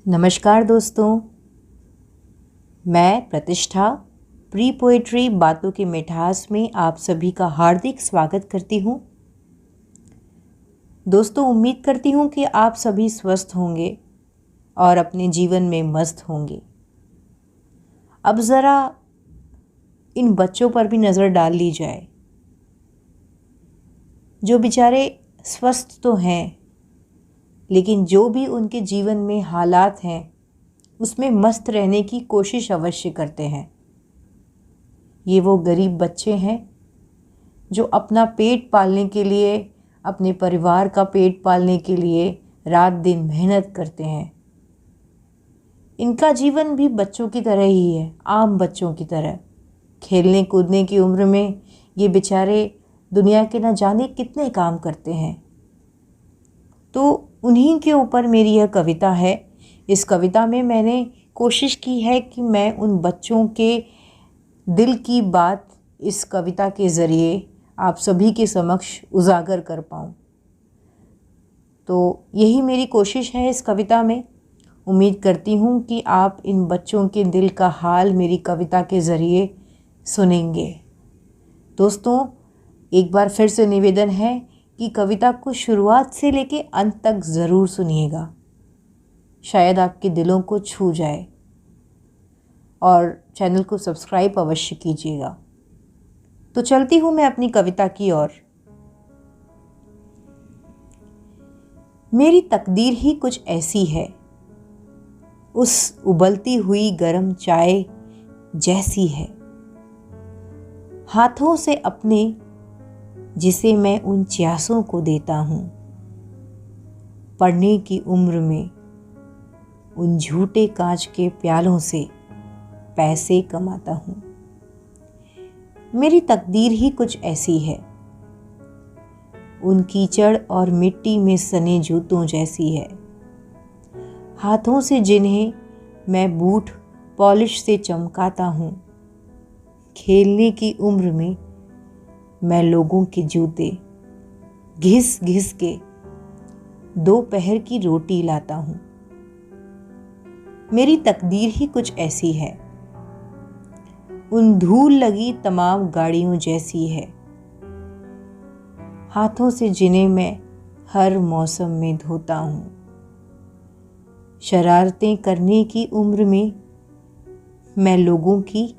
नमस्कार दोस्तों, मैं प्रतिष्ठा प्री पोएट्री बातों की मिठास में आप सभी का हार्दिक स्वागत करती हूँ। दोस्तों, उम्मीद करती हूँ कि आप सभी स्वस्थ होंगे और अपने जीवन में मस्त होंगे। अब ज़रा इन बच्चों पर भी नज़र डाल ली जाए जो बेचारे स्वस्थ तो हैं, लेकिन जो भी उनके जीवन में हालात हैं उसमें मस्त रहने की कोशिश अवश्य करते हैं। ये वो गरीब बच्चे हैं जो अपना पेट पालने के लिए, अपने परिवार का पेट पालने के लिए रात दिन मेहनत करते हैं। इनका जीवन भी बच्चों की तरह ही है, आम बच्चों की तरह। खेलने कूदने की उम्र में ये बेचारे दुनिया के न जाने कितने काम करते हैं। तो उन्हीं के ऊपर मेरी यह कविता है। इस कविता में मैंने कोशिश की है कि मैं उन बच्चों के दिल की बात इस कविता के ज़रिए आप सभी के समक्ष उजागर कर पाऊँ। तो यही मेरी कोशिश है इस कविता में। उम्मीद करती हूँ कि आप इन बच्चों के दिल का हाल मेरी कविता के ज़रिए सुनेंगे। दोस्तों, एक बार फिर से निवेदन है कि कविता को शुरुआत से लेके अंत तक ज़रूर सुनिएगा। शायद आपके दिलों को छू जाए, और चैनल को सब्सक्राइब अवश्य कीजिएगा। तो चलती हूँ मैं अपनी कविता की ओर। मेरी तकदीर ही कुछ ऐसी है, उस उबलती हुई गरम चाय जैसी है। हाथों से अपने जिसे मैं उन च्यासों को देता हूँ, पढ़ने की उम्र में उन झूठे कांच के प्यालों से पैसे कमाता हूँ। मेरी तकदीर ही कुछ ऐसी है, उन कीचड़ और मिट्टी में सने जूतों जैसी है। हाथों से जिन्हें मैं बूट पॉलिश से चमकाता हूँ, खेलने की उम्र में मैं लोगों के जूते घिस घिस के दोपहर की रोटी लाता हूँ। मेरी तकदीर ही कुछ ऐसी है, उन धूल लगी तमाम गाड़ियों जैसी है। हाथों से जिन्हें मैं हर मौसम में धोता हूँ। शरारतें करने की उम्र में मैं लोगों की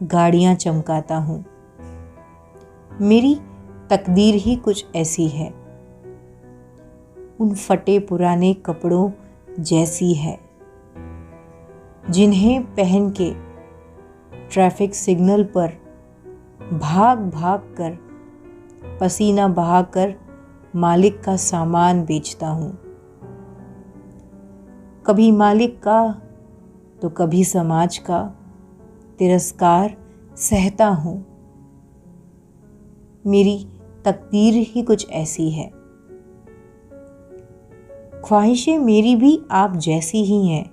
गाड़ियाँ चमकाता हूँ। मेरी तकदीर ही कुछ ऐसी है, उन फटे पुराने कपड़ों जैसी है, जिन्हें पहन के ट्रैफिक सिग्नल पर भाग भाग कर पसीना बहाकर मालिक का सामान बेचता हूँ। कभी मालिक का तो कभी समाज का तिरस्कार सहता हूँ। मेरी तकदीर ही कुछ ऐसी है। ख्वाहिशें मेरी भी आप जैसी ही हैं।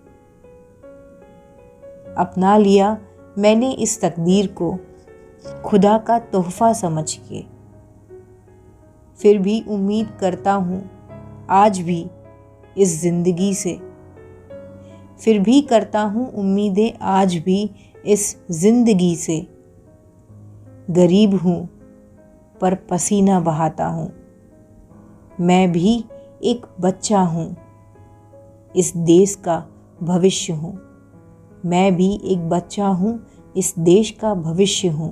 अपना लिया मैंने इस तकदीर को खुदा का तोहफा समझ के। फिर भी उम्मीद करता हूँ आज भी इस जिंदगी से। फिर भी करता हूँ उम्मीदें आज भी इस जिंदगी से। गरीब हूँ पर पसीना बहाता हूँ। मैं भी एक बच्चा हूँ, इस देश का भविष्य हूँ। मैं भी एक बच्चा हूँ, इस देश का भविष्य हूँ।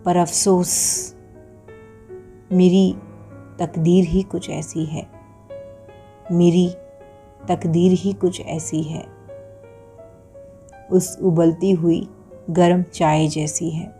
पर अफसोस मेरी तकदीर ही कुछ ऐसी है। मेरी तकदीर ही कुछ ऐसी है, उस उबलती हुई गरम चाय जैसी है।